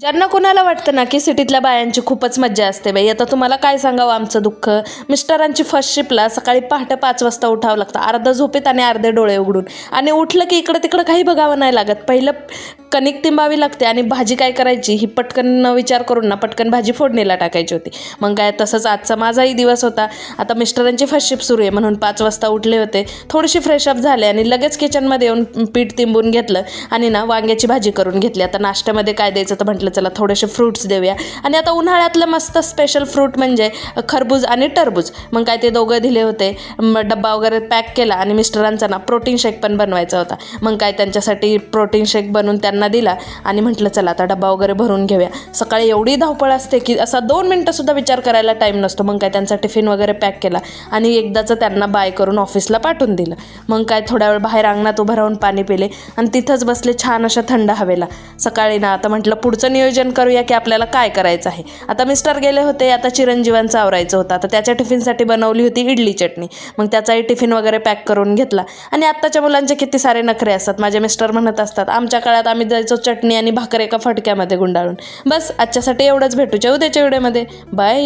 ज्यांना कोणाला वाटतं ना की सिटीतल्या बायांची खूपच मज्जा असते बाई, आता तुम्हाला काय सांगावं आमचं दुःख. मिस्टरांची फर्स्ट शिपला सकाळी पहाटे 5 वाजता उठावं लागतं, अर्धा झोपेत आणि अर्धे डोळे उघडून. आणि उठलं की इकडं तिकडं काही बघावं नाही लागत. पहिलं कणिक तिंबावी लागते आणि भाजी काय करायची ही पटकन न विचार करून ना पटकन भाजी फोडणीला टाकायची होती. मग काय तसंच आजचा माझाही दिवस होता. आता मिस्टरांची फर्स्ट शिप सुरू आहे म्हणून 5 वाजता उठले होते, थोडीशी फ्रेशअप झाले आणि लगेच किचनमध्ये येऊन पीठ तिंबून घेतलं आणि ना वांग्याची भाजी करून घेतली. आता नाश्त्यामध्ये काय द्यायचं तर म्हटलं चला थोडेसे फ्रूट्स देऊया. आणि आता उन्हाळ्यातलं मस्त स्पेशल फ्रूट म्हणजे खरबूज आणि टरबूज. मग काय ते दोघं दिले होते. डब्बा वगैरे पॅक केला आणि मिस्टरांचा ना प्रोटीन शेक पण बनवायचा होता. मग काय त्यांच्यासाठी प्रोटीन शेक बनवून त्यांना दिला आणि म्हटलं चला आता डब्बा वगैरे भरून घेऊया. सकाळी एवढी धावपळ असते की असा 2 मिनटंसुद्धा विचार करायला टाईम नसतो. मग काय त्यांचा टिफिन वगैरे पॅक केला आणि एकदाचं त्यांना बाय करून ऑफिसला पाठवून दिलं. मग काय थोड्या वेळ बाहेर अंगणात उभं राहून पाणी पिले आणि तिथंच बसले छान अशा थंड हवेला. सकाळी ना आता म्हटलं पुढचं नियोजन करूया की आपल्याला काय करायचं आहे. आता मिस्टर गेले होते, आता चिरंजीवांचं आवरायचं होतं. आता त्याच्या टिफिनसाठी बनवली होती इडली चटणी. मग त्याचाही टिफिन वगैरे पॅक करून घेतला. आणि आत्ताच्या मुलांचे किती सारे नखरे असतात. माझे मिस्टर म्हणत असतात आमच्या काळात आम्ही जायचो चटणी आणि भाकर एका फटक्यामध्ये गुंडाळून. बस आजच्यासाठी एवढंच, भेटूच्या उद्याच्या व्हिडिओमध्ये. बाय.